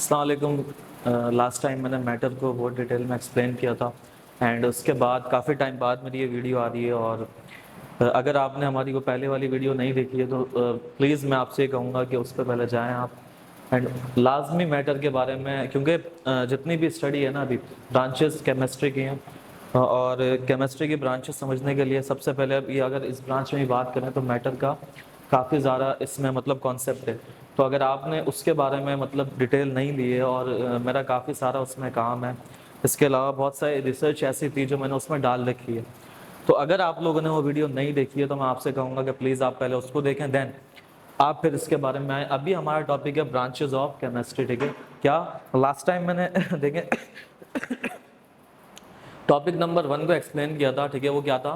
अस्सलाम वालेकुम। Last time मैंने मैटर को बहुत डिटेल में एक्सप्लेन किया था एंड उसके बाद काफ़ी टाइम बाद मेरी ये वीडियो आ रही है। और अगर आपने हमारी वो पहले वाली वीडियो नहीं देखी है तो प्लीज़ मैं आपसे कहूँगा कि उस पर पहले जाएं आप एंड लाजमी मैटर के बारे में, क्योंकि जितनी भी स्टडी है ना अभी ब्रांचेस केमिस्ट्री की हैं और केमिस्ट्री की ब्रांचेस समझने के लिए सबसे पहले अब ये अगर इस ब्रांच में ही बात करें तो मैटर का काफ़ी ज़्यादा इसमें मतलब कॉन्सेप्ट है। तो अगर आपने उसके बारे में मतलब डिटेल नहीं ली है और मेरा काफ़ी सारा उसमें काम है, इसके अलावा बहुत सारी रिसर्च ऐसी थी जो मैंने उसमें डाल रखी है। तो अगर आप लोगों ने वो वीडियो नहीं देखी है तो मैं आपसे कहूँगा कि प्लीज़ आप पहले उसको देखें, देन आप फिर इसके बारे में आए। अभी हमारा टॉपिक है ब्रांचेज ऑफ केमिस्ट्री, ठीक है। क्या लास्ट टाइम मैंने देखें टॉपिक नंबर 1 को एक्सप्लेन किया था, ठीक है। वो क्या था?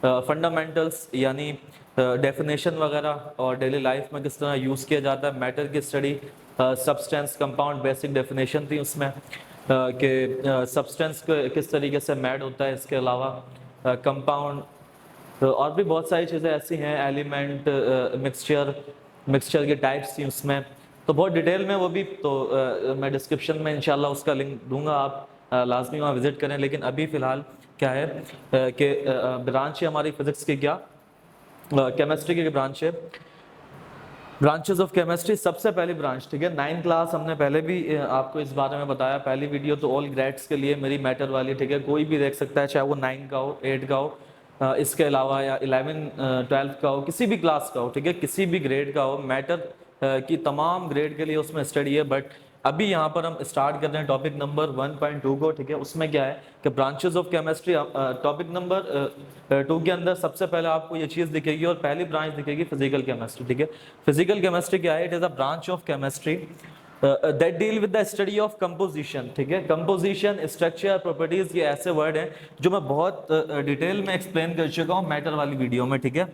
फंडामेंटल्स यानी डेफिनेशन वगैरह और डेली लाइफ में किस तरह यूज़ किया जाता है मैटर की study. Substance compound basic definition थी उसमें कि सब्सटेंस किस तरीके से मैड होता है। इसके अलावा कंपाउंड और भी बहुत सारी चीज़ें ऐसी हैं, एलिमेंट मिक्सचर की टाइप्स थी उसमें। तो बहुत डिटेल में वो भी तो मैं डिस्क्रिप्शन में इंशाल्लाह उसका लिंक दूंगा, आप लाजमी वहाँ विजिट करें। लेकिन अभी फ़िलहाल क्या है कि ब्रांच है हमारी फिज़िक्स की, क्या केमिस्ट्री की ब्रांच है। ब्रांचेस ऑफ केमिस्ट्री सबसे पहली ब्रांच, ठीक है। 9th क्लास हमने पहले भी आपको इस बारे में बताया। पहली वीडियो तो ऑल ग्रेड्स के लिए मेरी मैटर वाली, ठीक है। कोई भी देख सकता है, चाहे वो 9 का हो, 8 का हो, इसके अलावा या 11 12 का हो, किसी भी क्लास का हो, ठीक है, किसी भी ग्रेड का हो। मैटर की तमाम ग्रेड के लिए उसमें स्टडी है। बट अभी यहाँ पर हम स्टार्ट कर रहे हैं टॉपिक नंबर 1.2 को, ठीक है। उसमें क्या है कि branches of chemistry. Topic number 2 के अंदर सबसे पहले आपको ये चीज़ दिखेगी और पहली ब्रांच दिखेगी फिजिकल केमिस्ट्री, ठीक है। फिजिकल केमिस्ट्री क्या है? It is a branch of chemistry that deal with the study of composition, ठीक है। कंपोजिशन, स्ट्रक्चर, प्रॉपर्टीज, ये ऐसे वर्ड हैं जो मैं बहुत डिटेल में एक्सप्लेन कर चुका हूँ मैटर वाली वीडियो में, ठीक है।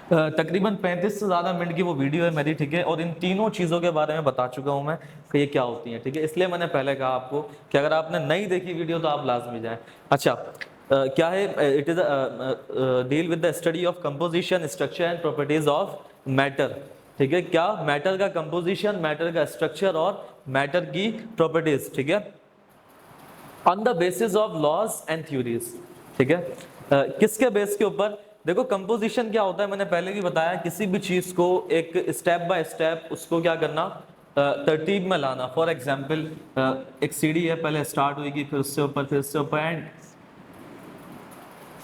तकरीबन 35 से ज़्यादा मिनट की वो वीडियो है मेरी, ठीक है। और इन तीनों चीज़ों के बारे में बता चुका हूँ मैं कि ये क्या होती हैं, ठीक है। इसलिए मैंने पहले कहा आपको कि अगर आपने नहीं देखी वीडियो तो आप लाजमी जाएं। अच्छा, क्या है? It is deal with the study of composition, structure and properties of matter, ठीक है। क्या? मैटर का कंपोजिशन, मैटर का स्ट्रक्चर और मैटर की प्रॉपर्टीज, ठीक है, on the basis of laws and theories, ठीक है। किसके बेस के ऊपर? देखो, कंपोजिशन क्या होता है मैंने पहले भी बताया, किसी भी चीज को एक स्टेप बाय स्टेप उसको क्या करना, तरतीब में लाना। फॉर एग्जांपल एक सीढ़ी है, पहले स्टार्ट हुई, फिर उससे ऊपर, फिर उससे ऊपर, एंड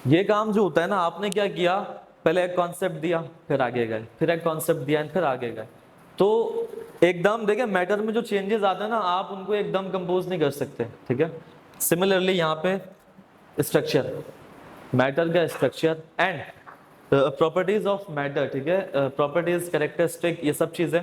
ये काम जो होता है ना, आपने क्या किया, पहले एक कॉन्सेप्ट दिया, फिर आगे गए, फिर एक कॉन्सेप्ट दिया, फिर आगे गए। तो एकदम देखिए मैटर में जो चेंजेस आते हैं ना, आप उनको एकदम कंपोज नहीं कर सकते, ठीक है। सिमिलरली यहाँ पे स्ट्रक्चर, मैटर का structure and properties of matter, ठीक है। प्रॉपर्टीज, कैरेक्टरिस्टिक, ये सब चीजें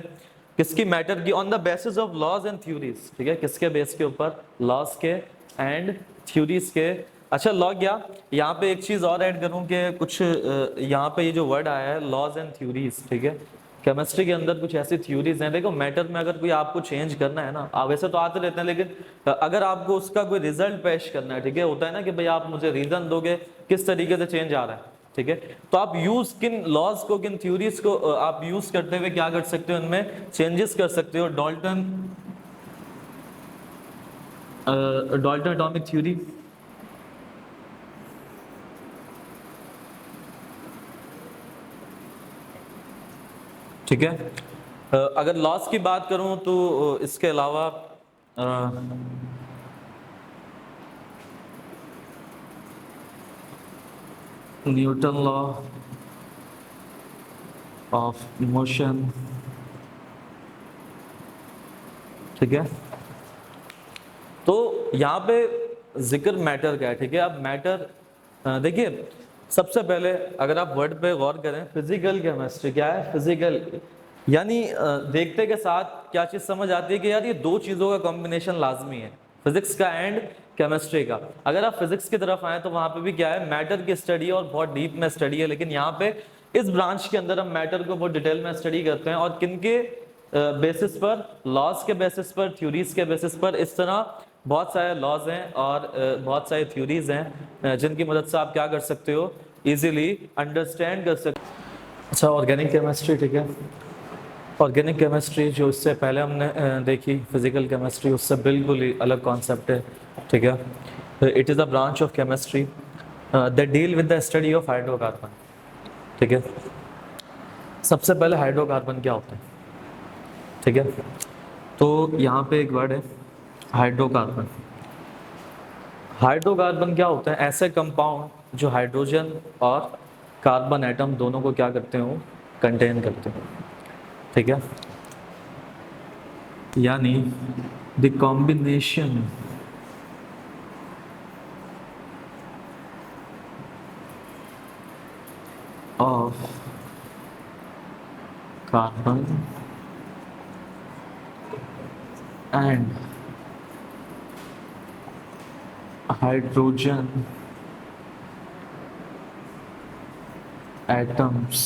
किसकी? मैटर की, on the basis of laws and theories, ठीक है। किसके बेस के ऊपर? लॉज के एंड थ्योरीज के। अच्छा, लॉ क्या? यहाँ पे एक चीज और ऐड करूँ कि कुछ यहाँ पे ये जो वर्ड आया है लॉज एंड थ्योरीज, ठीक है। केमिस्ट्री के अंदर कुछ ऐसी थ्योरीज हैं। देखो, मैटर में अगर कोई आपको चेंज करना है ना, आप वैसे तो आते रहते हैं, लेकिन अगर आपको उसका कोई रिजल्ट पेश करना है, ठीक है, होता है ना कि भाई आप मुझे रीजन दोगे किस तरीके से चेंज आ रहा है, ठीक है। तो आप यूज किन लॉज को, किन थ्योरीज को आप यूज करते हुए क्या कर सकते हो, इनमें चेंजेस कर सकते हो। डाल्टन एटॉमिक थ्योरी, ठीक है। अगर लॉस की बात करूं तो इसके अलावा न्यूटन लॉ ऑफ मोशन, ठीक है। तो यहाँ पे जिक्र मैटर का है, ठीक है। अब मैटर देखिए, सबसे पहले अगर आप वर्ड पे गौर करें, फिजिकल केमिस्ट्री क्या है? फिजिकल यानी देखते के साथ क्या चीज समझ आती है कि यार ये दो चीजों का कॉम्बिनेशन लाजमी है, फिजिक्स का एंड केमिस्ट्री का। अगर आप फिजिक्स की तरफ आए तो वहां पे भी क्या है? मैटर की स्टडी और बहुत डीप में स्टडी है। लेकिन यहाँ पे इस ब्रांच के अंदर हम मैटर को बहुत डिटेल में स्टडी करते हैं और किनके बेसिस पर? लॉज के बेसिस पर, थ्योरीज के बेसिस पर। इस तरह बहुत सारे लॉज हैं और बहुत सारी थ्योरीज हैं जिनकी मदद से आप क्या कर सकते हो, इजीली अंडरस्टैंड कर सकते हो। अच्छा, ऑर्गेनिक केमिस्ट्री, ठीक है। ऑर्गेनिक केमिस्ट्री जो इससे पहले हमने देखी फिजिकल केमिस्ट्री, उससे बिल्कुल ही अलग कॉन्सेप्ट है, ठीक है। It is a branch of chemistry that deal with the study of hydrocarbon, ठीक है। सबसे पहले हाइड्रोकार्बन क्या होता है, ठीक है। तो यहाँ पे एक वर्ड है हाइड्रोकार्बन। हाइड्रोकार्बन क्या होता है? ऐसे कंपाउंड जो हाइड्रोजन और कार्बन एटम दोनों को क्या करते हो, कंटेन करते हो, ठीक है। यानी the combination of carbon and hydrogen atoms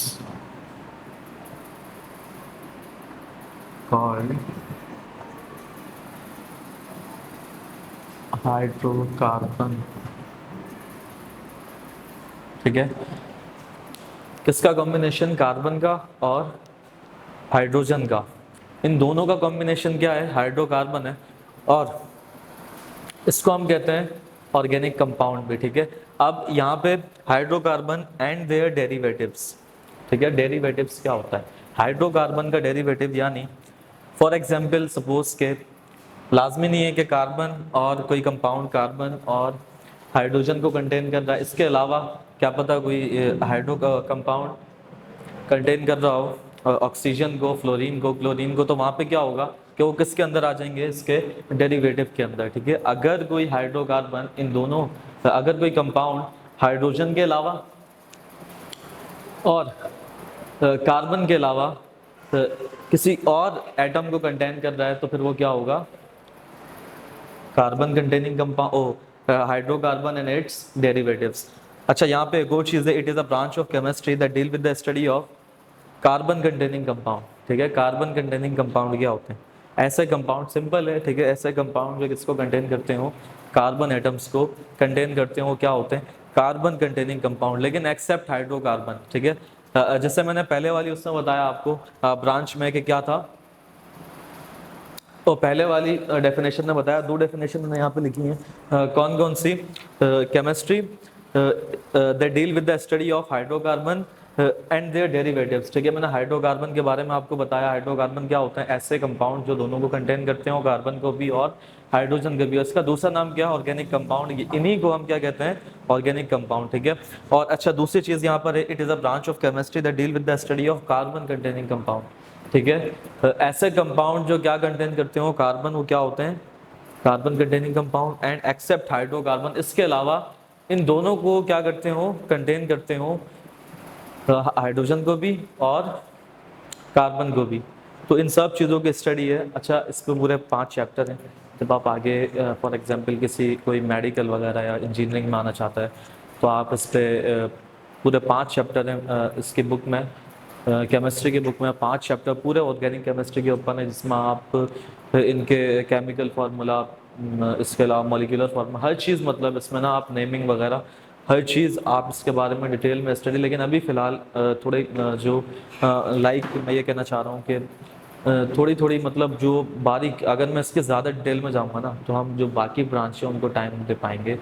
called hydrocarbon, ठीक है। किसका कॉम्बिनेशन? कार्बन का और हाइड्रोजन का, इन दोनों का कॉम्बिनेशन क्या है? हाइड्रोकार्बन है। और इसको हम कहते हैं ऑर्गेनिक कंपाउंड भी, ठीक है। अब यहाँ पे हाइड्रोकार्बन एंड देयर डेरिवेटिव्स, ठीक है। डेरिवेटिव्स क्या होता है? हाइड्रोकार्बन का डेरिवेटिव, यानी फॉर एग्जांपल सपोज के लाजमी नहीं है कि कार्बन और कोई कंपाउंड कार्बन और हाइड्रोजन को कंटेन कर रहा है, इसके अलावा क्या पता कोई हाइड्रो कंपाउंड कंटेन कर रहा हो ऑक्सीजन को, फ्लोरीन को, क्लोरीन को, तो वहाँ पे क्या होगा कि वो किसके अंदर आ जाएंगे? इसके डेरिवेटिव के अंदर, ठीक है। अगर कोई हाइड्रोकार्बन इन दोनों, अगर कोई कंपाउंड हाइड्रोजन के अलावा और कार्बन के अलावा किसी और एटम को कंटेन कर रहा है, तो फिर वो क्या होगा? Carbon containing compound, hydrocarbon and it's derivatives. अच्छा, यहाँ पे एक और चीज़ है, it is a branch of chemistry that deal with the study of carbon containing compound, ठीक है। कार्बन कंटेनिंग कंपाउंड क्या होते हैं? ऐसे कंपाउंड, सिंपल है, ठीक है। ऐसे कंपाउंड जो किसको कंटेन करते हो? कार्बन एटम्स को कंटेन करते हो, क्या होते हैं? कार्बन कंटेनिंग कंपाउंड, लेकिन एक्सेप्ट हाइड्रोकार्बन, ठीक है। जैसे मैंने पहले वाली उसमें बताया आपको ब्रांच में कि क्या था, तो पहले वाली डेफिनेशन ने बताया, दो डेफिनेशन मैंने यहाँ पे लिखी हैं, कौन कौन सी? Chemistry that deal with the study of hydrocarbon and their derivatives, ठीक है। मैंने हाइड्रोकार्बन के बारे में आपको बताया, हाइड्रोकार्बन क्या होता है? ऐसे कंपाउंड जो दोनों को कंटेन करते हो, कार्बन को भी और हाइड्रोजन को भी। इसका दूसरा नाम क्या है? Organic compound. इन्हीं को हम क्या कहते हैं? ऑर्गेनिक कंपाउंड, ठीक है। और अच्छा, दूसरी चीज़ यहाँ पर है, it is a branch of chemistry that deal with the study of carbon containing compound, ठीक है। ऐसे कंपाउंड जो क्या कंटेन करते हो? कार्बन, वो क्या होते हैं? Carbon containing compound and except hydrocarbon, इसके अलावा इन दोनों को क्या करते हो? कंटेन करते हो, हाइड्रोजन को भी और कार्बन को भी। तो इन सब चीज़ों की स्टडी है। अच्छा, इस पर पूरे 5 चैप्टर हैं। जब आप आगे फॉर एग्जांपल किसी कोई मेडिकल वगैरह या इंजीनियरिंग में आना चाहता है, तो आप इस पर पूरे 5 चैप्टर हैं इसकी बुक में, केमिस्ट्री की बुक में 5 चैप्टर पूरे ऑर्गेनिक केमिस्ट्री के ऊपर है, जिसमें आप इनके केमिकल फार्मूला, इसके अलावा मॉलिक्यूलर फार्मूला, हर चीज़, मतलब इसमें ना आप नेमिंग वगैरह हर चीज़ आप इसके बारे में डिटेल में स्टडी। लेकिन अभी फ़िलहाल थोड़े जो लाइक मैं ये कहना चाह रहा हूँ कि थोड़ी थोड़ी मतलब जो बारीक, अगर मैं इसके ज़्यादा डिटेल में जाऊँगा ना, तो हम जो बाकी ब्रांच है उनको टाइम दे पाएंगे।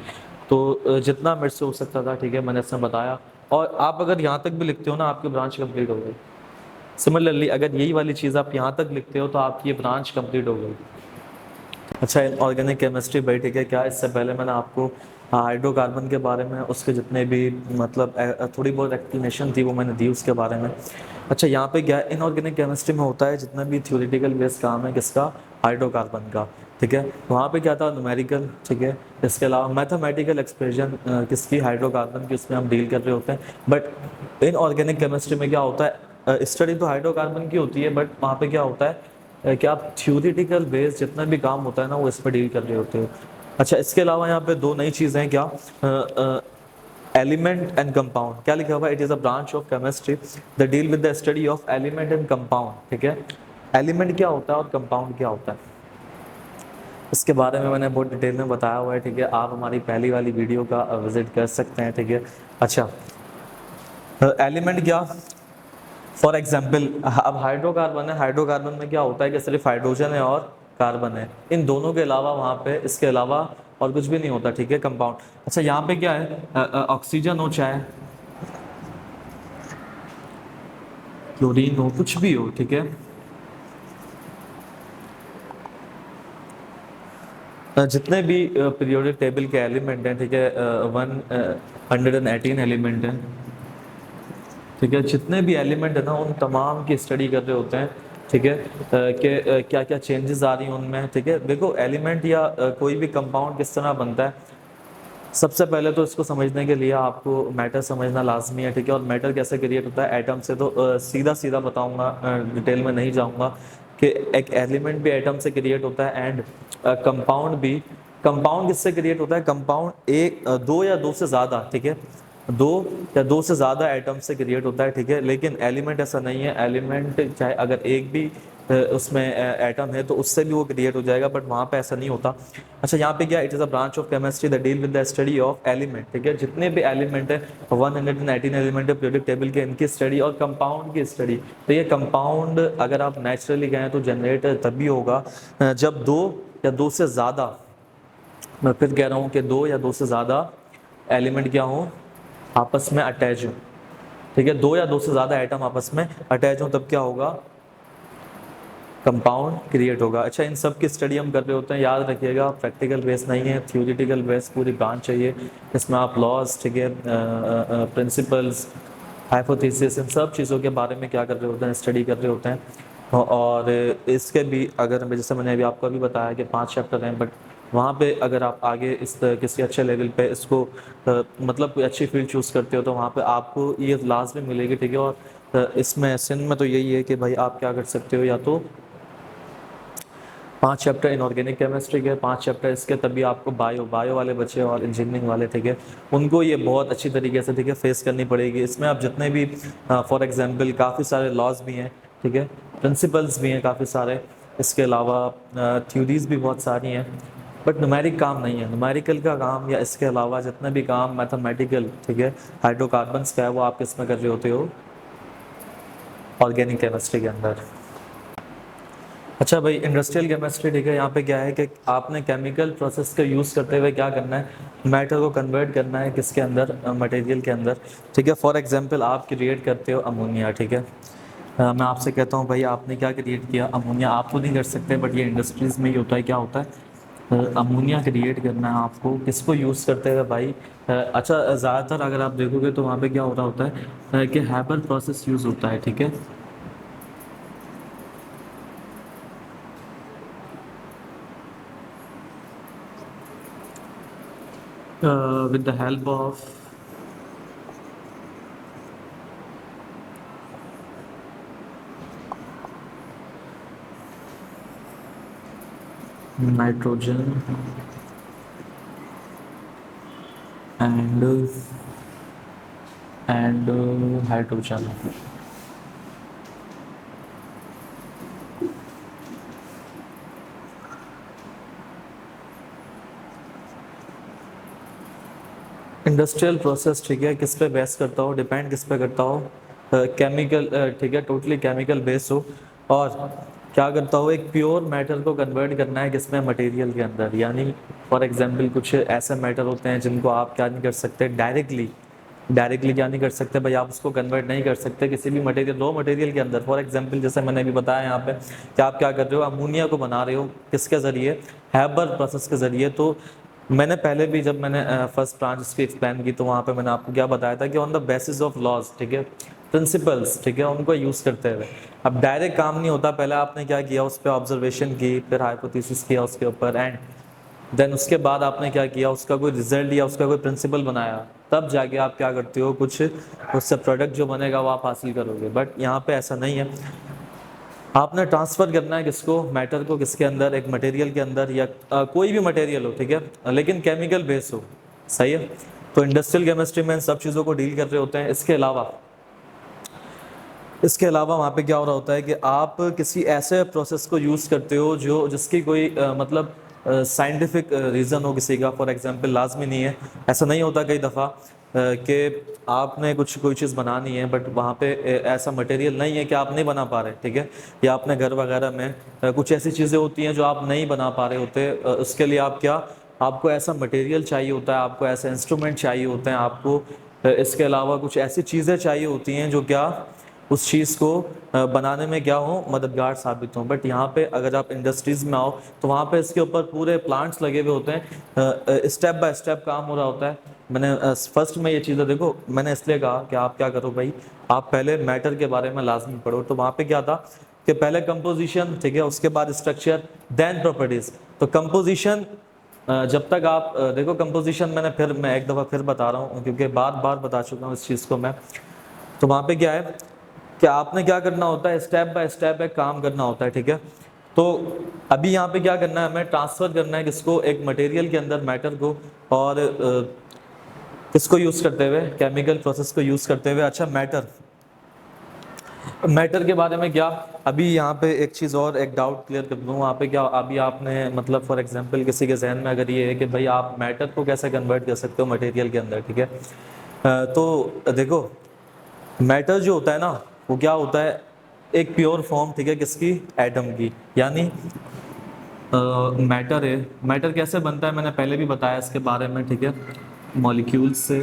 तो जितना मेरे से हो सकता था, ठीक है, मैंने इसमें बताया। और आप अगर यहाँ तक भी लिखते हो ना, आपकी ब्रांच कंप्लीट हो गई। सिमिलरली अगर यही वाली चीज़ आप यहाँ तक लिखते हो, तो आपकी ये ब्रांच कंप्लीट हो गई। अच्छा, ऑर्गेनिक केमिस्ट्री भाई, ठीक है। क्या इससे पहले मैंने आपको हाइड्रोकार्बन के बारे में उसके जितने भी मतलब थोड़ी बहुत एक्सप्लेनेशन थी वो मैंने दी उसके बारे में। अच्छा, यहाँ पे क्या इनऑर्गेनिक केमिस्ट्री में होता है? जितना भी थ्योरेटिकल बेस काम है किसका? हाइड्रोकार्बन का, ठीक है। वहाँ पे क्या था? न्यूमेरिकल, ठीक है। इसके अलावा मैथमेटिकल एक्सप्रेशन किसकी? हाइड्रोकार्बन की, उसमें हम डील कर रहे होते हैं। बट इन ऑर्गेनिक केमिस्ट्री में क्या होता है? स्टडी तो हाइड्रोकार्बन की होती है, बट वहाँ पे क्या होता है कि आप थ्योरेटिकल बेस जितना भी काम होता है ना, वो इस पर डील कर रहे होते हो। अच्छा, इसके अलावा यहाँ पे 2 नई चीज़ें हैं, क्या? Element and compound. क्या लिखा हुआ है? It is a branch of chemistry the deal with the study of element and compound, ठीक है। एलिमेंट क्या होता है और कंपाउंड क्या होता है, इसके बारे में मैंने बहुत डिटेल में बताया हुआ है, ठीक है। आप हमारी पहली वाली वीडियो का विजिट कर सकते हैं, ठीक है। अच्छा, एलिमेंट क्या? फॉर एग्जाम्पल अब हाइड्रोकार्बन है, हाइड्रोकार्बन में क्या होता है कि सिर्फ हाइड्रोजन है और कार्बन है, इन दोनों के अलावा वहाँ पे इसके अलावा और कुछ भी नहीं होता, ठीक है, कंपाउंड। अच्छा यहाँ पे क्या है, ऑक्सीजन हो चाहे क्लोरीन हो, कुछ भी हो, ठीक है। जितने भी पीरियोडिक टेबल के एलिमेंट हैं, ठीक है, 118 एलिमेंट हैं, ठीक है, जितने भी एलिमेंट है ना उन तमाम की स्टडी कर रहे होते हैं, ठीक है, कि क्या क्या चेंजेस आ रही हैं उनमें, ठीक है। देखो एलिमेंट या कोई भी कंपाउंड किस तरह बनता है, सबसे पहले तो इसको समझने के लिए आपको मैटर समझना लाजमी है, ठीक है। और मैटर कैसे क्रिएट होता है एटम से, तो सीधा सीधा बताऊंगा, डिटेल में नहीं जाऊंगा, कि एक एलिमेंट भी एटम से क्रिएट होता है एंड कंपाउंड भी। कंपाउंड किससे क्रिएट होता है, कंपाउंड एक दो या दो से ज़्यादा, ठीक है, दो या दो से ज़्यादा एटम से क्रिएट होता है, ठीक है। लेकिन एलिमेंट ऐसा नहीं है, एलिमेंट चाहे अगर एक भी उसमें एटम है तो उससे भी वो क्रिएट हो जाएगा, बट वहाँ पे ऐसा नहीं होता। अच्छा यहाँ पे क्या, it is a branch of chemistry that deal with the study of element, ठीक है। जितने भी एलिमेंट है 118 एलिमेंट है पीरियोडिक टेबल के, इनकी स्टडी और कंपाउंड की स्टडी। तो ये कंपाउंड अगर आप नेचुरली गए तो जनरेट तभी होगा जब दो या दो से ज़्यादा, मैं फिर कह रहा हूँ कि दो या दो से ज़्यादा एलिमेंट क्या हो, आपस में अटैच हो, ठीक है। दो या दो से ज़्यादा एटम आपस में अटैच हो तब क्या होगा, कंपाउंड क्रिएट होगा। अच्छा इन सब की स्टडी हम कर रहे होते हैं, याद रखिएगा प्रैक्टिकल बेस नहीं है, थ्योरेटिकल बेस पूरी ब्रांच चाहिए। इसमें आप लॉज, ठीक है, प्रिंसिपल्स, हाइपोथेसिस, इन सब चीज़ों के बारे में क्या कर रहे होते हैं, स्टडी कर रहे होते हैं। और इसके भी अगर जैसे मैंने अभी आपको अभी बताया कि 5 चैप्टर हैं, बट वहाँ पे अगर आप आगे इस किसी अच्छे लेवल पे इसको मतलब कोई अच्छी फील्ड चूज़ करते हो तो वहाँ पे आपको ये लाजमी मिलेगी, ठीक है। और इसमें सिंध में तो यही है कि भाई आप क्या कर सकते हो, या तो 5 चैप्टर इनऑर्गेनिक केमिस्ट्री के, 5 चैप्टर इसके, तभी आपको बायो वाले बच्चे और इंजीनियरिंग वाले, ठीक है, उनको ये बहुत अच्छी तरीके से, ठीक है, फेस करनी पड़ेगी। इसमें आप जितने भी फॉर एग्जांपल काफ़ी सारे लॉज भी हैं, ठीक है, प्रिंसिपल्स भी हैं काफ़ी सारे, इसके अलावा थ्योरीज भी बहुत सारी हैं, बट न्यूमेरिक काम नहीं है। न्यूमेरिकल का काम या इसके अलावा जितना भी काम मैथमेटिकल, ठीक है, हाइड्रोकार्बन्स का है, वो आप किस में कर रहे होते हो, ऑर्गेनिक केमिस्ट्री के अंदर। अच्छा भाई इंडस्ट्रियल केमिस्ट्री, ठीक है, यहाँ पे क्या है कि आपने केमिकल प्रोसेस का यूज़ करते हुए क्या करना है, मैटर को कन्वर्ट करना है किसके अंदर, मटेरियल के अंदर, ठीक है। फॉर एग्जांपल आप क्रिएट करते हो अमोनिया, ठीक है। मैं आपसे कहता हूँ भाई आपने क्या क्रिएट किया, अमोनिया। आप तो नहीं कर सकते बट ये इंडस्ट्रीज़ में ही होता है, क्या होता है, अमोनिया क्रिएट करना है आपको, किसको यूज़ करते हुए भाई, अच्छा ज़्यादातर अगर आप देखोगे तो वहाँ पे क्या हो रहा होता है कि हैबर प्रोसेस यूज़ होता है, ठीक है। with the help of nitrogen and hydrogen। Industrial process, ठीक है, किस पे बेस करता हो, डिपेंड किस पे करता हो, केमिकल, ठीक है, टोटली केमिकल बेस हो, और क्या करता हो, एक प्योर मैटर को कन्वर्ट करना है किसमें, मटेरियल के अंदर। यानी फॉर एग्जांपल कुछ ऐसे मैटर होते हैं जिनको आप क्या नहीं कर सकते, डायरेक्टली क्या नहीं कर सकते भाई, आप उसको कन्वर्ट नहीं कर सकते किसी भी मटेरियल, रो मटेरियल के अंदर। फॉर एग्जांपल जैसे मैंने अभी बताया यहाँ पे कि आप क्या कर रहे हो, अमोनिया को बना रहे हो किसके ज़रिए, हैबर प्रोसेस के ज़रिए। तो मैंने पहले भी जब मैंने फर्स्ट ब्रांच इसकी एक्सप्लेन की तो वहाँ पे मैंने आपको क्या बताया था कि on the basis of laws, ठीक है, प्रिंसिपल्स, ठीक है, उनको यूज़ करते हुए। अब डायरेक्ट काम नहीं होता, पहले आपने क्या किया, उस पर ऑब्जर्वेशन की, फिर हाइपोथेसिस किया उसके ऊपर, एंड देन उसके बाद आपने क्या किया, उसका कोई रिजल्ट या उसका कोई प्रिंसिपल बनाया, तब जाके आप क्या करते हो, कुछ उससे प्रोडक्ट जो बनेगा वो आप हासिल करोगे। बट यहाँ पे ऐसा नहीं है, आपने ट्रांसफ़र करना है किसको, मैटर को किसके अंदर, एक मटेरियल के अंदर, या कोई भी मटेरियल हो, ठीक है, लेकिन केमिकल बेस हो, सही है। तो इंडस्ट्रियल केमिस्ट्री में इन सब चीज़ों को डील कर रहे होते हैं। इसके अलावा वहाँ पे क्या हो रहा होता है कि आप किसी ऐसे प्रोसेस को यूज़ करते हो जो जिसकी कोई मतलब साइंटिफिक रीज़न हो किसी का। फॉर एग्जांपल लाजमी नहीं है, ऐसा नहीं होता कई दफ़ा कि आपने कुछ कोई चीज़ बनानी है बट वहाँ पे ऐसा मटेरियल नहीं है कि आप नहीं बना पा रहे, ठीक है, या अपने घर वगैरह में कुछ ऐसी चीज़ें होती हैं जो आप नहीं बना पा रहे होते, उसके लिए आप क्या, आपको ऐसा मटेरियल चाहिए होता है, आपको ऐसे इंस्ट्रूमेंट चाहिए होते हैं, आपको इसके अलावा कुछ ऐसी चीज़ें चाहिए होती हैं जो क्या उस चीज़ को बनाने में क्या हो, मददगार साबित हो। बट यहाँ पे अगर आप इंडस्ट्रीज़ में आओ तो वहाँ पे इसके ऊपर पूरे प्लांट्स लगे हुए होते हैं, स्टेप बाय स्टेप काम हो रहा होता है। मैंने फर्स्ट में ये चीज़ें देखो, मैंने इसलिए कहा कि आप क्या करो भाई, आप पहले मैटर के बारे में लाजमी पढ़ो। तो वहाँ पे क्या था कि पहले कंपोजिशन, ठीक है, उसके बाद स्ट्रक्चर, देन प्रॉपर्टीज। तो कंपोजिशन जब तक आप देखो, कंपोजिशन मैं एक दफ़ा फिर बता रहा हूँ क्योंकि बार बार बता चुका हूँ इस चीज़ को मैं। तो वहाँ पे क्या है कि आपने क्या करना होता है, स्टेप बाय स्टेप एक काम करना होता है, ठीक है। तो अभी यहाँ पे क्या करना है, हमें ट्रांसफ़र करना है किसको, एक मटेरियल के अंदर मैटर को, और किसको यूज़ करते हुए, केमिकल प्रोसेस को यूज़ करते हुए। अच्छा, मैटर के बारे में क्या, अभी यहाँ पे एक चीज़ और, एक डाउट क्लियर कर दूँ। वहाँ पे क्या, अभी आपने मतलब फॉर एग्जांपल किसी के जहन में अगर ये है कि भाई आप मैटर को कैसे कन्वर्ट कर सकते हो मटेरियल के अंदर, ठीक है। तो देखो, मैटर जो होता है ना, वो क्या होता है, एक प्योर फॉर्म, ठीक है, किसकी, एटम की। यानी मैटर है, मैटर कैसे बनता है मैंने पहले भी बताया इसके बारे में, ठीक है, मॉलिक्यूल्स से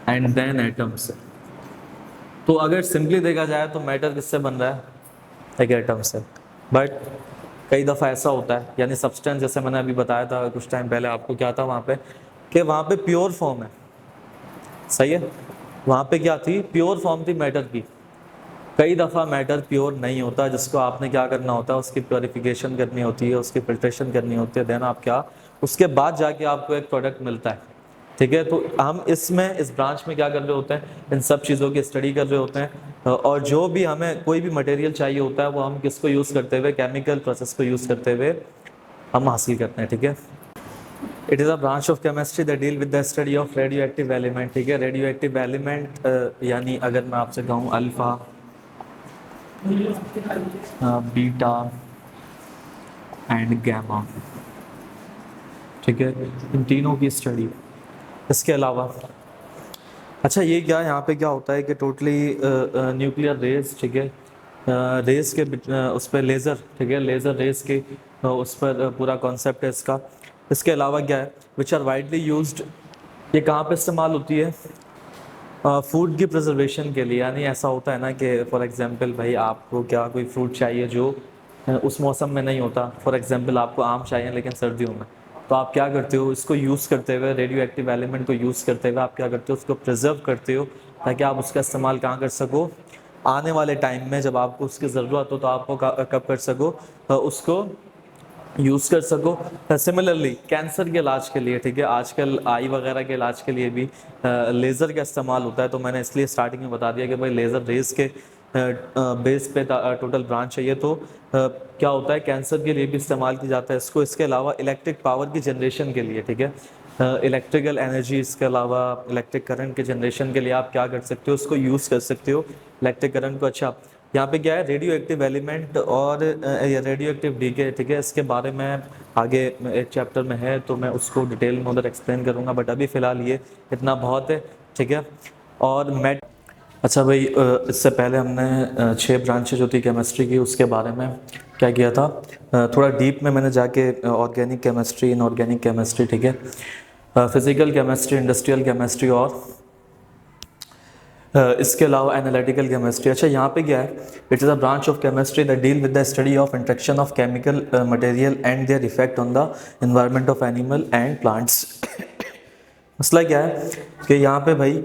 एंड देन एटम से। तो अगर सिंपली देखा जाए तो मैटर किससे बन रहा है, एक एटम से। बट कई दफ़ा ऐसा होता है, यानी सब्सटेंस, जैसे मैंने अभी बताया था कुछ टाइम पहले आपको, क्या था वहाँ पे कि वहाँ पे प्योर फॉर्म है, सही है, वहाँ पे क्या थी, प्योर फॉर्म थी मैटर की। कई दफ़ा मैटर प्योर नहीं होता, जिसको आपने क्या करना होता है, उसकी प्योरिफिकेशन करनी होती है, उसकी फिल्ट्रेशन करनी होती है, देन आप क्या, उसके बाद जाके आपको एक प्रोडक्ट मिलता है, ठीक है। तो हम इसमें, इस ब्रांच में क्या कर रहे होते हैं, इन सब चीज़ों की स्टडी कर रहे होते हैं, और जो भी हमें कोई भी मटेरियल चाहिए होता है वो हम किसको यूज़ करते हुए, केमिकल प्रोसेस को यूज़ करते हुए हम हासिल करते हैं, ठीक है। It is a branch of chemistry that deal with the study of radio active element, ठीक है। रेडियो एक्टिव एलिमेंट यानी अगर मैं आपसे कहूँ अल्फ़ा, बीटा एंड गैमा, ठीक है, इन तीनों की स्टडी। इसके अलावा अच्छा, ये क्या, यहाँ पे क्या होता है कि टोटली न्यूक्लियर रेस, ठीक है, रेस के उस पर लेज़र, ठीक है, लेज़र रेस के उस पर पूरा कॉन्सेप्ट है इसका। इसके अलावा क्या है, विच आर वाइडली यूज्ड, ये कहाँ पे इस्तेमाल होती है, फूड की प्रिजर्वेशन के लिए। यानी ऐसा होता है ना कि फॉर एग्जांपल भाई आपको क्या कोई फ्रूट चाहिए जो उस मौसम में नहीं होता, फॉर एग्जांपल आपको आम चाहिए लेकिन सर्दियों में, तो आप क्या करते हो, इसको यूज़ करते हुए, रेडियो एक्टिव एलिमेंट को यूज़ करते हुए आप क्या करते हो, उसको प्रिजर्व करते हो, ताकि आप उसका इस्तेमाल कहाँ कर सको, आने वाले टाइम में जब आपको उसकी ज़रूरत हो तो आपको कब कर सको, उसको यूज़ कर सको। सिमिलरली कैंसर के इलाज के लिए, ठीक है, आजकल आई वगैरह के इलाज के लिए भी लेज़र का इस्तेमाल होता है। तो मैंने इसलिए स्टार्टिंग में बता दिया कि भाई लेज़र रेस के बेस पे टोटल ब्रांच चाहिए। तो क्या होता है, कैंसर के लिए भी इस्तेमाल की जाता है इसको। इसके अलावा इलेक्ट्रिक पावर की जनरेशन के लिए, ठीक है, इलेक्ट्रिकल एनर्जी, इसके अलावा इलेक्ट्रिक करंट के जनरेशन के लिए आप क्या कर सकते हो, उसको यूज़ कर सकते हो, इलेक्ट्रिक करंट को। अच्छा, यहाँ पे क्या है, रेडियो एक्टिव एलिमेंट और रेडियो एक्टिव डीके, ठीक है, इसके बारे में आगे एक चैप्टर में है तो मैं उसको डिटेल में उधर एक्सप्लेन करूँगा, बट अभी फ़िलहाल ये इतना बहुत है, ठीक है। और मैं अच्छा भाई, इससे पहले हमने 6 ब्रांचें जो थी केमिस्ट्री की उसके बारे में क्या किया था, थोड़ा डीप में मैंने जाके ऑर्गेनिक केमिस्ट्री, इनऑर्गेनिक केमिस्ट्री, ठीक है, फिजिकल केमिस्ट्री, इंडस्ट्रियल केमिस्ट्री, और इसके अलावा एनालिटिकल केमिस्ट्री। अच्छा, यहाँ पे क्या है, it is a branch of chemistry that deal with the study of interaction of chemical material and their effect on the environment of animal and plants. मसला क्या है कि यहाँ पे भाई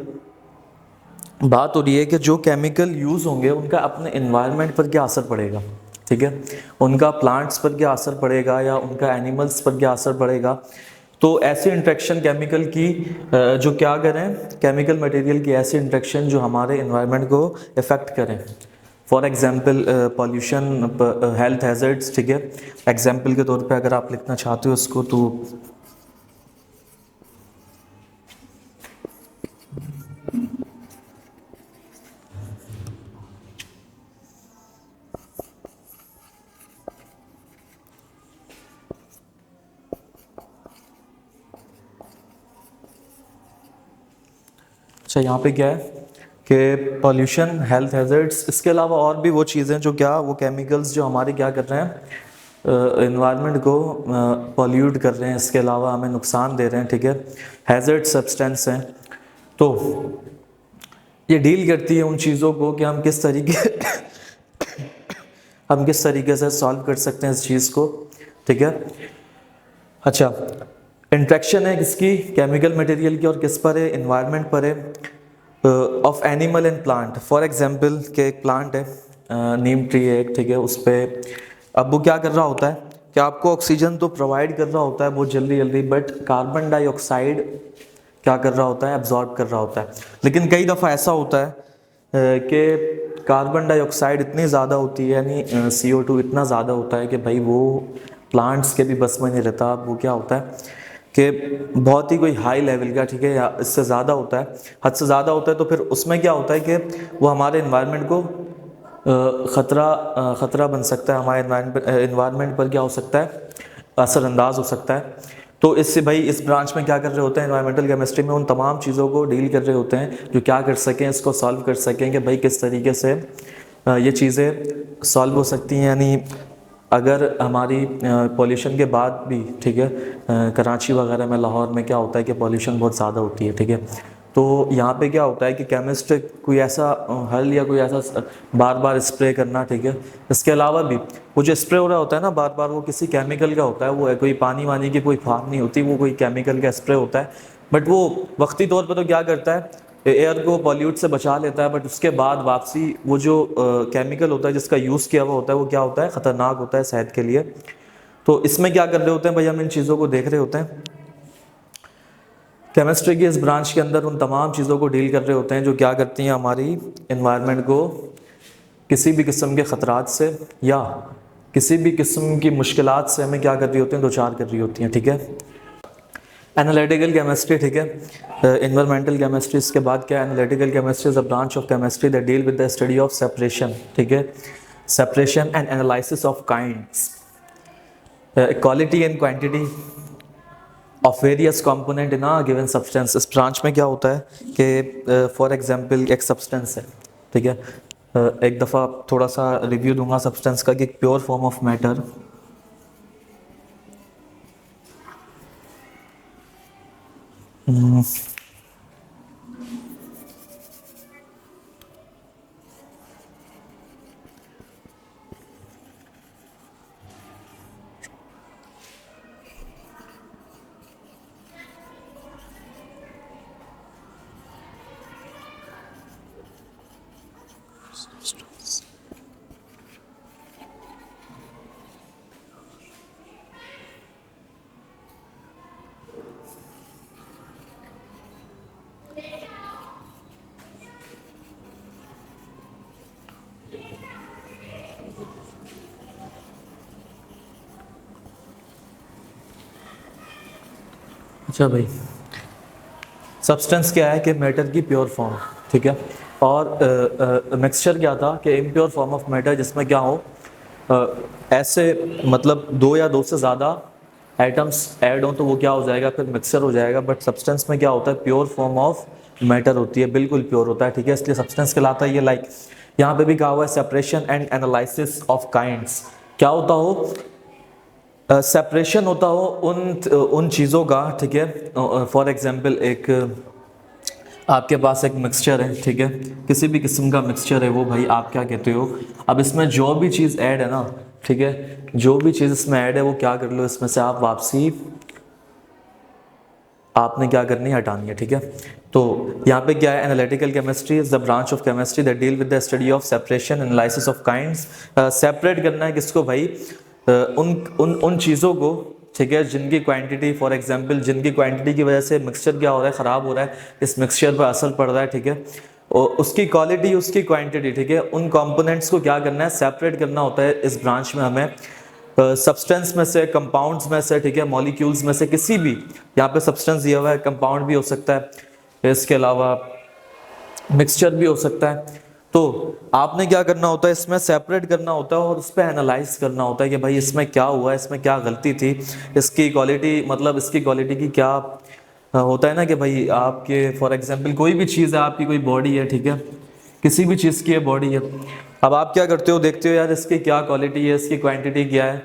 बात हो रही है कि जो केमिकल यूज़ होंगे उनका अपने एनवायरनमेंट पर क्या असर पड़ेगा, ठीक है, उनका प्लांट्स पर क्या असर पड़ेगा या उनका एनिमल्स पर क्या असर पड़ेगा। तो ऐसी इंट्रैक्शन केमिकल की जो क्या करें, केमिकल मटेरियल की ऐसी इंट्रैक्शन जो हमारे एनवायरनमेंट को इफ़ेक्ट करें। For example pollution, health hazards, ठीक है। एग्जांपल के तौर पे अगर आप लिखना चाहते हो इसको तो अच्छा, यहाँ पे क्या है कि पॉल्यूशन, हेल्थ हैजर्ड्स, इसके अलावा और भी वो चीज़ें जो क्या वो केमिकल्स जो हमारे क्या कर रहे हैं, इन्वायरमेंट को पॉल्यूट कर रहे हैं, इसके अलावा हमें नुकसान दे रहे हैं, ठीक है, हैजर्ड सब्सटेंस हैं। तो ये डील करती है उन चीज़ों को कि हम किस तरीके से सॉल्व कर सकते हैं इस चीज़ को, ठीक है। अच्छा, इंट्रैक्शन है किसकी, केमिकल मटेरियल की, और किस पर है, इन्वायरमेंट पर है, of animal and plant. For example के एक प्लांट है, नीम ट्री है एक, ठीक है, उस पर अब वो क्या कर रहा होता है कि आपको ऑक्सीजन तो प्रोवाइड कर रहा होता है बहुत जल्दी जल्दी, बट कार्बन डाइऑक्साइड क्या कर रहा होता है, एब्जॉर्ब कर रहा होता है। लेकिन कई दफ़ा ऐसा होता है कि कार्बन डाइऑक्साइड इतनी ज़्यादा होती है, यानी CO2 इतना ज़्यादा होता है कि भाई वो प्लांट्स के भी बस में नहीं रहता। वो क्या होता है कि बहुत ही कोई हाई लेवल का, ठीक है, या इससे ज़्यादा होता है, हद से ज़्यादा होता है, तो फिर उसमें क्या होता है कि वो हमारे इन्वायरमेंट को ख़तरा बन सकता है, हमारे इन्वायरमेंट पर क्या हो सकता है, असरअंदाज हो सकता है। तो इससे भाई इस ब्रांच में क्या कर रहे होते हैं, एनवायरमेंटल केमिस्ट्री में उन तमाम चीज़ों को डील कर रहे होते हैं जो क्या कर सकें, इसको सॉल्व कर सकें कि भाई किस तरीके से ये चीज़ें सॉल्व हो सकती हैं। यानी अगर हमारी पॉल्यूशन के बाद भी, ठीक है, कराची वगैरह में, लाहौर में क्या होता है कि पॉल्यूशन बहुत ज़्यादा होती है, ठीक है, तो यहाँ पे क्या होता है कि केमिस्ट कोई ऐसा हल या कोई ऐसा बार बार स्प्रे करना, ठीक है, इसके अलावा भी वो जो स्प्रे हो रहा होता है ना बार बार, वो किसी केमिकल का होता है, वो कोई पानी वानी की कोई फार्म नहीं होती, वो कोई केमिकल का स्प्रे होता है। बट वो वक्ती तौर पर तो क्या करता है, एयर को पॉल्यूट से बचा लेता है, बट उसके बाद वापसी वो जो केमिकल होता है जिसका यूज़ किया हुआ होता है, वो क्या होता है, ख़तरनाक होता है सेहत के लिए। तो इसमें क्या कर रहे होते हैं भाई, हम इन चीज़ों को देख रहे होते हैं। केमिस्ट्री की इस ब्रांच के अंदर उन तमाम चीज़ों को डील कर रहे होते हैं जो क्या करती हैं, हमारी इन्वायरमेंट को किसी भी किस्म के ख़तरात से या किसी भी किस्म की मुश्किलात से हमें क्या कर रही होती हैं, दो चार कर रही होती हैं, ठीक है। एनालिटिकल केमिस्ट्री, ठीक है, इन्वायरमेंटल केमिस्ट्री, इसके बाद क्या है, analytical chemistry is a branch of chemistry that deal with the study of separation, ठीक है, separation and analysis of kinds, quality and quantity of various component in a given substance. इस branch में क्या होता है कि फॉर एग्जांपल एक substance है, ठीक है, एक दफ़ा थोड़ा सा रिव्यू दूंगा सब्सटेंस का कि प्योर फॉर्म ऑफ मैटर, अच्छा भाई, सब्सटेंस क्या है कि मैटर की प्योर फॉर्म, ठीक है, और मिक्सचर क्या था कि इम्प्योर फॉर्म ऑफ मैटर, जिसमें क्या हो ऐसे मतलब दो या दो से ज़्यादा एटम्स ऐड हो तो वो क्या हो जाएगा, फिर मिक्सचर हो जाएगा। बट सब्सटेंस में क्या होता है, प्योर फॉर्म ऑफ मैटर होती है, बिल्कुल प्योर होता है, ठीक है, इसलिए सब्सटेंस कहलाता है ये। लाइक यहाँ पे भी कहा हुआ है separation and analysis of kinds, क्या होता हो, सेपरेशन होता हो उन चीज़ों का, ठीक है। फॉर एग्जांपल एक आपके पास एक मिक्सचर है, ठीक है, किसी भी किस्म का मिक्सचर है वो, भाई आप क्या कहते हो, अब इसमें जो भी चीज़ ऐड है ना, ठीक है, जो भी चीज़ इसमें ऐड है वो क्या कर लो, इसमें से आप वापसी आपने क्या करनी है, हटानी है, ठीक है। तो यहाँ पे क्या है, analytical chemistry is the branch of chemistry that deal with the study of separation analysis of kinds. Separate करना है किसको भाई, उन चीज़ों को, ठीक है, जिनकी क्वांटिटी, फॉर एग्जांपल जिनकी क्वांटिटी की वजह से मिक्सचर क्या हो रहा है, ख़राब हो रहा है, इस मिक्सचर पर असर पड़ रहा है, ठीक है, और उसकी क्वालिटी, उसकी क्वांटिटी, ठीक है, उन कंपोनेंट्स को क्या करना है, सेपरेट करना होता है। इस ब्रांच में हमें सब्सटेंस में से, कंपाउंड्स में से, ठीक है, मॉलिक्यूल्स में से किसी भी, यहाँ पे सब्सटेंस दिया हुआ है, कंपाउंड भी हो सकता है, इसके अलावा मिक्सचर भी हो सकता है, तो आपने क्या करना होता है, इसमें सेपरेट करना होता है और उस पर एनालाइज करना होता है कि भाई इसमें क्या हुआ है, इसमें क्या गलती थी, इसकी क्वालिटी, मतलब इसकी क्वालिटी की क्या होता है ना कि भाई आपके फॉर एग्जांपल कोई भी चीज़ है, आपकी कोई बॉडी है, ठीक है, किसी भी चीज़ की बॉडी है, अब आप क्या करते हो, देखते हो यार इसकी क्या क्वालिटी है, इसकी क्वांटिटी क्या है,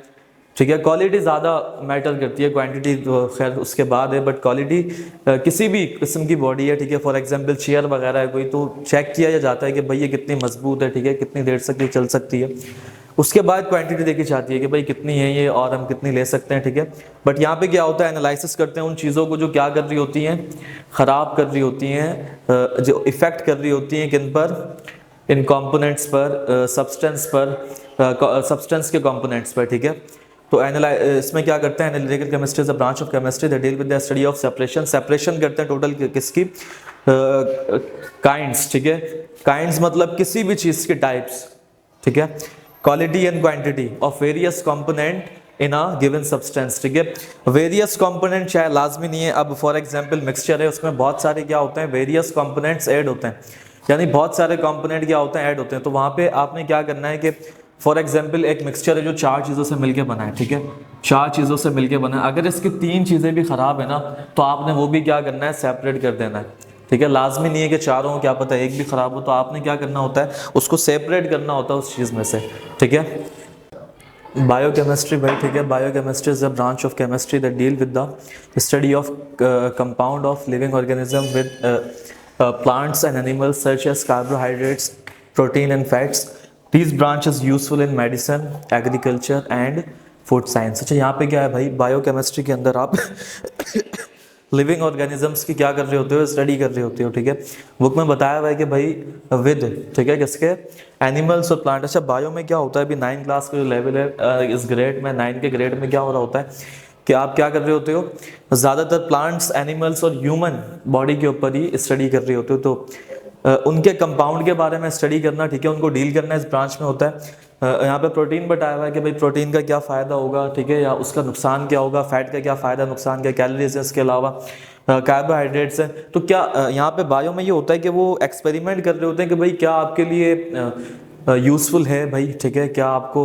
ठीक है। क्वालिटी ज़्यादा मैटर करती है, क्वांटिटी तो खैर उसके बाद है, बट क्वालिटी किसी भी किस्म की बॉडी है, ठीक है, फॉर एग्जांपल चेयर वगैरह है कोई, तो चेक किया जाता है कि भाई ये कितनी मजबूत है, ठीक है, कितनी देर तक ये चल सकती है। उसके बाद क्वांटिटी देखी जाती है कि भाई कितनी है ये और हम कितनी ले सकते हैं, ठीक है। बट यहाँ पे क्या होता है, एनालिसिस करते हैं उन चीज़ों को जो क्या कर रही होती हैं, ख़राब कर रही होती हैं, जो इफ़ेक्ट कर रही होती हैं किन पर, इन कंपोनेंट्स पर, सब्सटेंस पर, सब्सटेंस के कंपोनेंट्स पर, ठीक है। तो इसमें क्या करते हैं, analytical chemistry is a branch of chemistry that deal with the study of separation. Separation करते हैं टोटल किसकी, काइंड्स, ठीक है। काइंड्स मतलब किसी भी चीज़ के टाइप्स, ठीक है, quality and quantity of various component in a given substance, ठीक है। वेरियस कंपोनेंट चाहे लाजमी नहीं है, अब फॉर एग्जांपल मिक्सचर है, उसमें बहुत सारे क्या होते हैं, वेरियस कंपोनेंट्स ऐड होते हैं, यानी बहुत सारे कंपोनेंट क्या होते हैं, ऐड होते हैं। तो वहाँ पे आपने क्या करना है कि फॉर एग्जांपल एक मिक्सचर है जो 4 चीज़ों से मिलके बना है, ठीक है, 4 चीज़ों से मिलके बना है, अगर इसकी 3 चीज़ें भी ख़राब है ना, तो आपने वो भी क्या करना है, सेपरेट कर देना है, ठीक है। लाजमी नहीं है कि चारों हो, क्या पता एक भी ख़राब हो, तो आपने क्या करना होता है, उसको सेपरेट करना होता है उस चीज़ में से, ठीक है। बायोकेमिस्ट्री भाई, ठीक है, biochemistry is a branch of chemistry that deal with the study of compound of living organism with plants and animals such as carbohydrates, protein and fats. These branches useful in medicine, agriculture and food science. अच्छा, यहाँ पे क्या है भाई, biochemistry के अंदर आप living organisms की क्या कर रहे होते हो, स्टडी कर रहे होते हो, ठीक है। बुक में बताया हुआ है कि भाई विद, ठीक है, किसके, एनिमल्स और प्लांट। अच्छा, बायो में क्या होता है, अभी 9 क्लास का जो लेवल है, इस ग्रेड में 9 के ग्रेड में क्या हो रहा होता है कि आप क्या कर रहे होते हो, ज़्यादातर प्लांट्स, एनिमल्स और ह्यूमन बॉडी के ऊपर ही स्टडी कर रहे होते हो। तो उनके कंपाउंड के बारे में स्टडी करना, ठीक है, उनको डील करना इस ब्रांच में होता है। यहाँ पे प्रोटीन बताया हुआ है कि भाई प्रोटीन का क्या फ़ायदा होगा, ठीक है, या उसका नुकसान क्या होगा, फैट का क्या फ़ायदा, नुकसान क्या, कैलोरीज है, इसके अलावा कार्बोहाइड्रेट्स हैं। तो क्या यहाँ पे बायो में ये होता है कि वो एक्सपेरिमेंट कर रहे होते हैं कि भाई क्या आपके लिए यूज़फुल है भाई, ठीक है, क्या आपको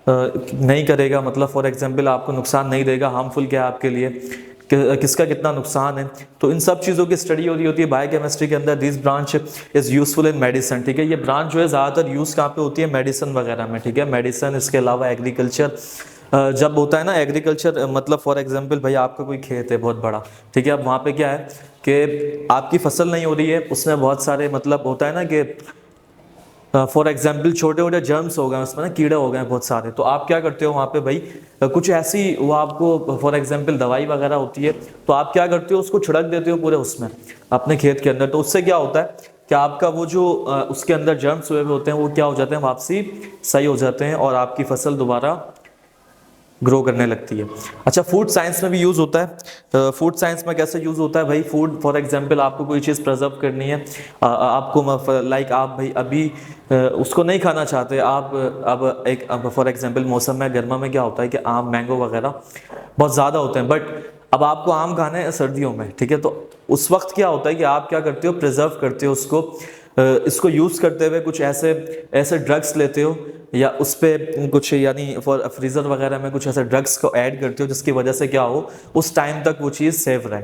नहीं करेगा, मतलब फॉर एग्जांपल आपको नुकसान नहीं देगा, हार्मफुल क्या है आपके लिए, किसका कितना नुकसान है। तो इन सब चीज़ों की स्टडी हो रही होती है बायोकेमिस्ट्री के अंदर। This branch is useful in medicine, ठीक है। ये ब्रांच जो है ज़्यादातर यूज़ कहाँ पे होती है, मेडिसिन वगैरह में, ठीक है, मेडिसिन, इसके अलावा एग्रीकल्चर। जब होता है ना एग्रीकल्चर, मतलब फॉर एग्जांपल भाई आपका कोई खेत है बहुत बड़ा, ठीक है, अब वहाँ पे क्या है कि आपकी फसल नहीं हो रही है, उसमें बहुत सारे मतलब होता है ना कि फॉर एग्जाम्पल छोटे छोटे जर्म्स हो गए उसमें ना, कीड़े हो गए बहुत सारे। तो आप क्या करते हो वहाँ पे भाई, कुछ ऐसी वो आपको फॉर एग्जाम्पल दवाई वगैरह होती है, तो आप क्या करते हो, उसको छिड़क देते हो पूरे उसमें अपने खेत के अंदर। तो उससे क्या होता है कि आपका वो जो उसके अंदर जर्म्स हुए होते हैं वो क्या हो जाते हैं, वापसी सही हो जाते हैं और आपकी फसल दोबारा ग्रो करने लगती है। अच्छा, फूड साइंस में भी यूज़ होता है। फूड साइंस में कैसे यूज़ होता है भाई, फूड फॉर एग्जांपल आपको कोई चीज़ प्रिजर्व करनी है, आपको लाइक आप भाई अभी उसको नहीं खाना चाहते आप, अब फॉर एग्जांपल मौसम में गर्मा में क्या होता है कि आम, मैंगो वगैरह बहुत ज़्यादा होते हैं, बट अब आपको आम खाने हैं सर्दियों में, ठीक है। तो उस वक्त क्या होता है कि आप क्या करते हो, प्रिजर्व करते हो उसको, इसको यूज़ करते हुए कुछ ऐसे ड्रग्स लेते हो या उस पर कुछ यानी फॉर फ्रीज़र वगैरह में कुछ ऐसे ड्रग्स को ऐड करते हो जिसकी वजह से क्या हो, उस टाइम तक वो चीज़ सेफ रहे,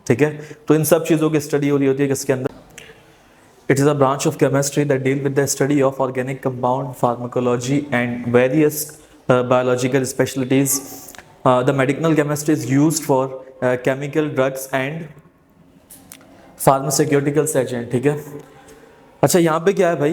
ठीक है। तो इन सब चीज़ों की स्टडी हो रही होती है किसके अंदर, it is a branch of chemistry that deal with the study of organic compound, pharmacology and various biological specialities. The medical chemistry is used for chemical drugs and pharmaceuticals agent, ठीक है। अच्छा, यहाँ पे क्या है भाई,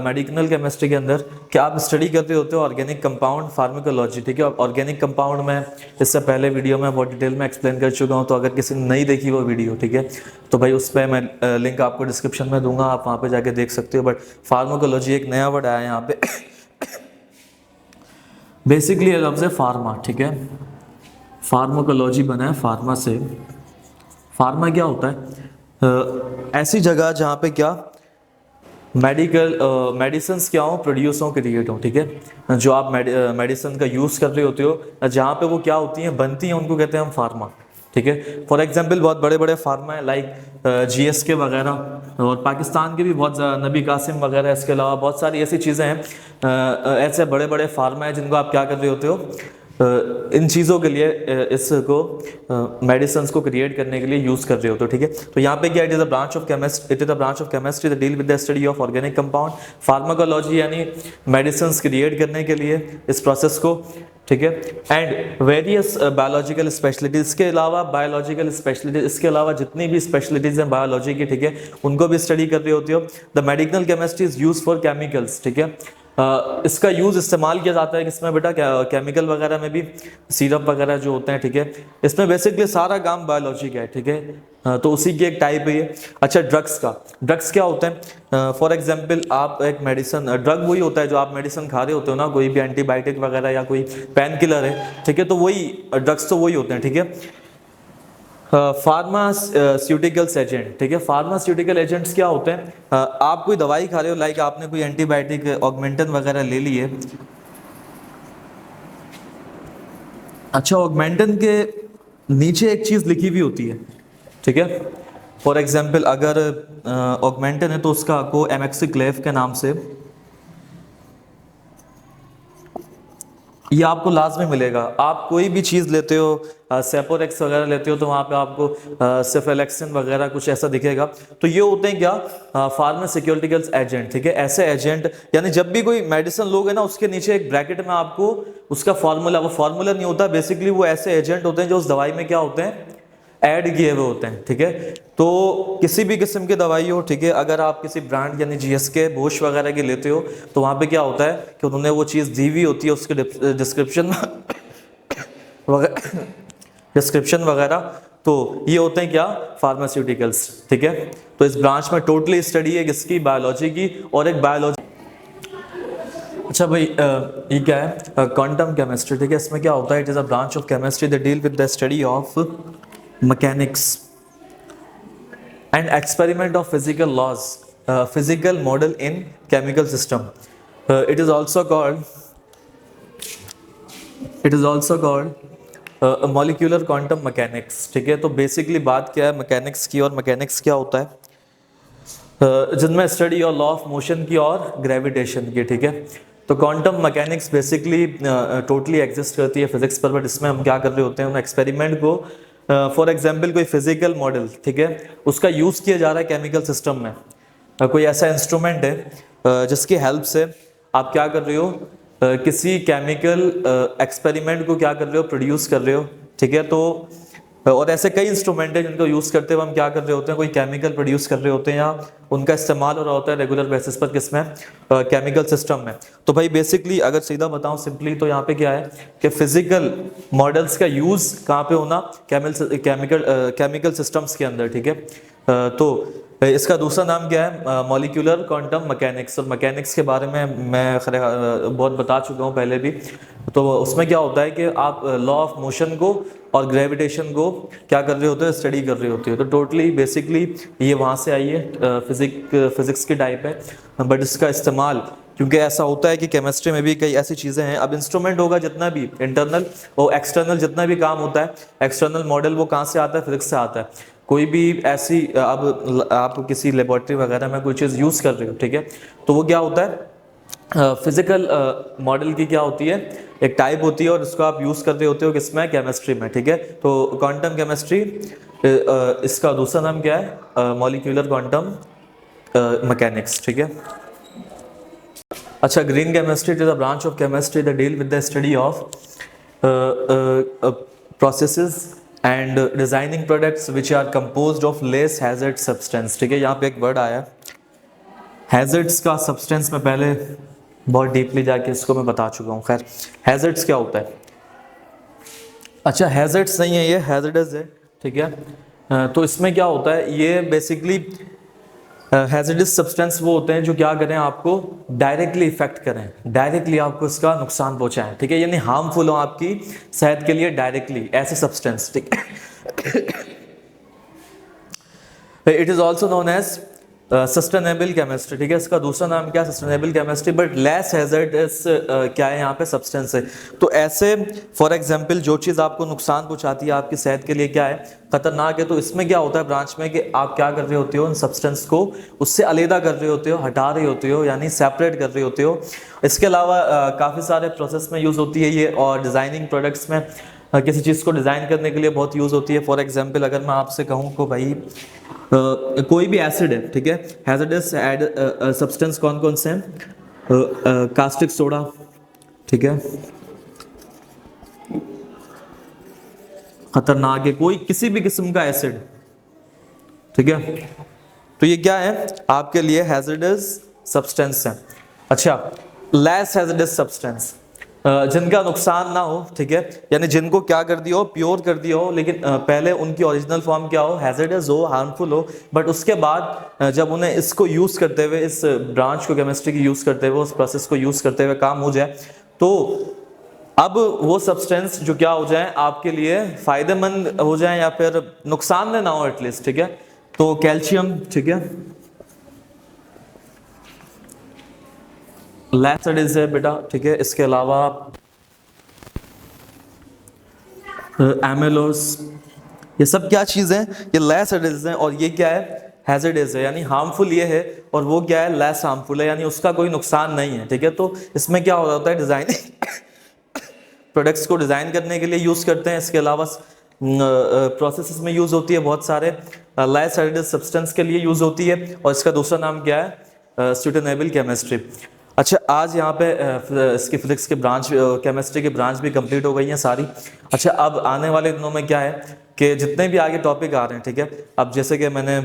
मेडिकल केमिस्ट्री के अंदर क्या आप स्टडी करते होते हो ऑर्गेनिक कंपाउंड, फार्माकोलॉजी, ठीक है। ऑर्गेनिक कंपाउंड में इससे पहले वीडियो में बहुत डिटेल में एक्सप्लेन कर चुका हूँ, तो अगर किसी ने नहीं देखी वो वीडियो, ठीक है, तो भाई उस पर मैं लिंक आपको डिस्क्रिप्शन में दूंगा, आप वहाँ पे जाके देख सकते हो। बट फार्माकोलॉजी एक नया वर्ड आया है यहाँ पे बेसिकली ये लफ्ज़ है फार्मा, ठीक है, फार्माकोलॉजी बना है फार्मा से। फार्मा क्या होता है, ऐसी जगह जहाँ पे क्या मेडिसिन क्या हो, प्रोड्यूस हो, क्रिएट हो, ठीक है। जो आप मेडिसिन का यूज़ कर रहे होते हो, जहाँ पे वो क्या होती हैं, बनती हैं, उनको कहते हैं हम फार्मा, ठीक है। फॉर एग्जांपल बहुत बड़े बड़े फार्मा है लाइक GSK वगैरह, और पाकिस्तान के भी बहुत नबी कासिम वगैरह, इसके अलावा बहुत सारी ऐसी चीज़ें हैं, ऐसे बड़े बड़े फार्मा है जिनको आप क्या कर रहे होते हो, इन चीज़ों के लिए इसको मेडिसिन को क्रिएट करने के लिए यूज़ कर रहे हो। तो ठीक है, तो यहाँ पे क्या, it is a branch of chemistry, it is a branch of chemistry that deal with the study of organic compound. Pharmacology यानी मेडिसिन क्रिएट करने के लिए इस प्रोसेस को, ठीक है। एंड वेरियस बायोलॉजिकल स्पेशलिटीज, इसके अलावा बायोलॉजिकल स्पेशलिटीज, इसके अलावा जितनी भी स्पेशलिटीज हैं बायोलॉजी की, ठीक है, उनको भी स्टडी कर रही होती हो। The medical chemistry is use for chemicals, ठीक है। इसका यूज़ इस्तेमाल किया जाता है किसमें बेटा, केमिकल वगैरह में भी, सिरप वगैरह जो होते हैं, ठीक है। इसमें बेसिकली सारा काम बायोलॉजी का है, ठीक है। तो उसी की एक टाइप है ये। अच्छा, ड्रग्स का, ड्रग्स क्या होते हैं? फॉर एग्जांपल आप एक मेडिसिन, ड्रग वही होता है जो आप मेडिसिन खा रहे होते हो ना, कोई भी एंटीबायोटिक वगैरह या कोई पेन किलर है, ठीक है, तो वही ड्रग्स तो वही होते हैं, ठीक है। फार्मास्यूटिकल्स एजेंट, ठीक है। फार्मास्यूटिकल एजेंट्स क्या होते हैं? आप कोई दवाई खा रहे हो, लाइक आपने कोई एंटीबायोटिक ऑगमेंटन वगैरह ले ली है। अच्छा, ऑगमेंटन के नीचे एक चीज़ लिखी हुई होती है, ठीक है। फॉर एग्जांपल अगर ऑगमेंटन है तो उसका आपको एमेक्सिक्लेव के नाम से ये आपको लाजमी मिलेगा। आप कोई भी चीज़ लेते हो, सेपोरेक्स वगैरह लेते हो, तो वहाँ पे आपको सेफेलेक्सिन वगैरह कुछ ऐसा दिखेगा। तो ये होते हैं क्या, फार्मास्यूटिकल्स एजेंट, ठीक है। ऐसे एजेंट, यानी जब भी कोई मेडिसिन लोगे ना, उसके नीचे एक ब्रैकेट में आपको उसका फार्मूला, वो फार्मूला नहीं होता, बेसिकली वो ऐसे एजेंट होते हैं जो उस दवाई में क्या होते हैं, ऐड किए हुए होते हैं, ठीक है। तो किसी भी किस्म की दवाई हो, ठीक है, अगर आप किसी ब्रांड यानी जीएसके, बोश वगैरह की लेते हो, तो वहाँ पे क्या होता है कि उन्होंने वो चीज़ दी हुई होती है उसके डिस्क्रिप्शन डिस्क्रिप्शन वगैरह। तो ये होते हैं क्या, फार्मास्यूटिकल्स, ठीक है। तो इस ब्रांच में टोटली स्टडी है किसकी, बायोलॉजी की, और एक बायोलॉजी। अच्छा भाई, ये क्या है, क्वांटम केमिस्ट्री, ठीक है। इसमें क्या होता है, it is a branch of chemistry that deal with the study of mechanics and experiment of physical laws, physical model in chemical system. It is also called molecular quantum mechanics, ठीक है। तो basically बात क्या है mechanics की, और mechanics क्या होता है, जिनमें स्टडी और लॉ ऑफ मोशन की और ग्रेविटेशन की, ठीक है। तो quantum mechanics basically totally exist करती है फिजिक्स पर, बट इसमें हम क्या कर रहे होते हैं, उन एक्सपेरिमेंट को, फॉर एग्जांपल कोई फिजिकल मॉडल, ठीक है, उसका यूज़ किया जा रहा है केमिकल सिस्टम में। कोई ऐसा इंस्ट्रूमेंट है जिसकी हेल्प से आप क्या कर रहे हो, किसी केमिकल एक्सपेरिमेंट को क्या कर रहे हो, प्रोड्यूस कर रहे हो, ठीक है। तो और ऐसे कई इंस्ट्रूमेंट हैं जिनको यूज़ करते हुए हम क्या कर रहे होते हैं, कोई केमिकल प्रोड्यूस कर रहे होते हैं, या उनका इस्तेमाल हो रहा होता है रेगुलर बेसिस पर, किसमें, केमिकल सिस्टम में। तो भाई बेसिकली अगर सीधा बताऊं सिंपली, तो यहाँ पे क्या है कि फिजिकल मॉडल्स का यूज़ कहाँ पे होना, केमिकल सिस्टम्स के अंदर, ठीक है। तो इसका दूसरा नाम क्या है, मॉलिक्यूलर क्वांटम मैकेनिक्स। और मैकेनिक्स के बारे में मैं बहुत बता चुका हूँ पहले भी। तो उसमें क्या होता है कि आप लॉ ऑफ मोशन को और ग्रेविटेशन को क्या कर रहे होते हो, स्टडी कर रहे होते हो। तो टोटली बेसिकली ये वहाँ से आई है, फिजिक्स की टाइप है, बट इसका इस्तेमाल, क्योंकि ऐसा होता है कि केमिस्ट्री में भी कई ऐसी चीज़ें हैं। अब इंस्ट्रूमेंट होगा जितना भी, इंटरनल और एक्सटर्नल जितना भी काम होता है, एक्सटर्नल मॉडल वो कहाँ से आता है, फिजिक्स से आता है। कोई भी ऐसी, अब आप किसी लेबोरेटरी वगैरह में कोई चीज़ यूज़ कर रहे हो, ठीक है, तो वो क्या होता है, फिजिकल मॉडल की क्या होती है, एक टाइप होती है, और उसको आप यूज़ कर रहे होते हो किसमें, केमिस्ट्री में, ठीक है। तो क्वांटम केमिस्ट्री, इसका दूसरा नाम क्या है, मॉलिक्यूलर क्वांटम मैकेनिक्स, ठीक है। अच्छा, green chemistry is a branch of chemistry that deal with the study of processes and designing products which are composed of less hazard substance, ठीक है। यहाँ पे एक वर्ड आया हैजर्ड्स का, सब्सटेंस में पहले बहुत डीपली जाके इसको मैं बता चुका हूँ। खैर, हैजर्ड्स क्या होता है? अच्छा, हैजर्ड्स नहीं है, ये हैजर्डस है, ठीक है। तो इसमें क्या होता है, ये बेसिकली हैजर्डस सब्सटेंस वो होते हैं जो क्या करें, आपको डायरेक्टली इफेक्ट करें, डायरेक्टली आपको इसका नुकसान पहुंचाएं, ठीक है, यानी हार्मफुल हो आपकी सेहत के लिए डायरेक्टली, ऐसे सब्सटेंस, ठीक है। It is also known as sustainable chemistry, ठीक है, इसका दूसरा नाम क्या है, sustainable chemistry, but less hazardous क्या है यहाँ पे, सब्सटेंस है। तो ऐसे फॉर एग्जांपल जो चीज़ आपको नुकसान पहुंचाती है आपकी सेहत के लिए क्या है, खतरनाक है, तो इसमें क्या होता है ब्रांच में कि आप क्या कर रहे होते हो, उन सब्सटेंस को उससे अलहदा कर रहे होते हो, हटा रहे होते हो, यानी सेपरेट कर रहे होते हो। इसके अलावा काफ़ी सारे प्रोसेस में यूज़ होती है ये, और डिज़ाइनिंग प्रोडक्ट्स में किसी चीज़ को डिज़ाइन करने के लिए बहुत यूज़ होती है। फॉर एग्जांपल अगर मैं आपसे कहूँ को भाई कोई भी एसिड है, ठीक है, हैजर्डस सब्सटेंस कौन कौन से हैं, कास्टिक सोडा, ठीक है, खतरनाक है, कोई किसी भी किस्म का एसिड, ठीक है, तो ये क्या है आपके लिए हैजर्डस सब्सटेंस है। अच्छा, लेस हैजर्डस सब्सटेंस, जिनका नुकसान ना हो, ठीक है, यानी जिनको क्या कर दिया हो, प्योर कर दिया हो, लेकिन पहले उनकी ओरिजिनल फॉर्म क्या हो, हैजर्डस हो, हार्मफुल हो, बट उसके बाद जब उन्हें इसको यूज़ करते हुए, इस ब्रांच को केमिस्ट्री की यूज़ करते हुए, उस प्रोसेस को यूज़ करते हुए काम हो जाए, तो अब वो सब्सटेंस जो क्या हो जाए आपके लिए फायदेमंद हो जाए या फिर नुकसानदेह ना हो एटलीस्ट, ठीक है। तो कैल्शियम, ठीक है, लैक्सडेज है बेटा, ठीक है, इसके अलावा एमेलोस, ये सब क्या चीज़ है, ये लैक्सडेज है, और ये क्या है, हैजर्डस है, यानी हार्मफुल ये है, और वो क्या है, लेस हार्मफुल है, यानी उसका कोई नुकसान नहीं है, ठीक है। तो इसमें क्या हो जाता है, डिजाइनिंग प्रोडक्ट्स को डिज़ाइन करने के लिए यूज़ करते हैं, इसके अलावा प्रोसेसेस में यूज़ होती है, बहुत सारे लेस हैजर्डस सब्सटेंस के लिए यूज़ होती है, और इसका दूसरा नाम क्या है, सस्टेनेबल केमिस्ट्री। अच्छा, आज यहाँ पे इसकी फिजिक्स के ब्रांच, केमिस्ट्री की ब्रांच भी कंप्लीट हो गई हैं सारी। अच्छा, अब आने वाले दिनों में क्या है कि जितने भी आगे टॉपिक आ रहे हैं, ठीक है, अब जैसे कि मैंने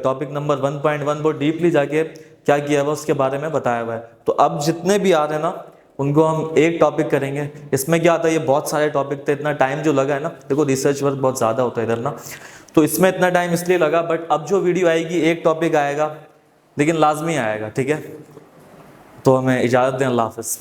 टॉपिक नंबर 1.1 बहुत डीपली जाके क्या किया हुआ उसके बारे में बताया हुआ है, तो अब जितने भी आ रहे हैं ना उनको हम एक टॉपिक करेंगे। इसमें क्या आता है, ये बहुत सारे टॉपिक थे, इतना टाइम जो लगा है ना, देखो रिसर्च वर्क बहुत ज़्यादा होता है इधर ना, तो इसमें इतना टाइम इसलिए लगा, बट अब जो वीडियो आएगी एक टॉपिक आएगा, लेकिन लाजमी आएगा, ठीक है। तो हमें इजाज़त दें, अल्लाह हाफ़िज़।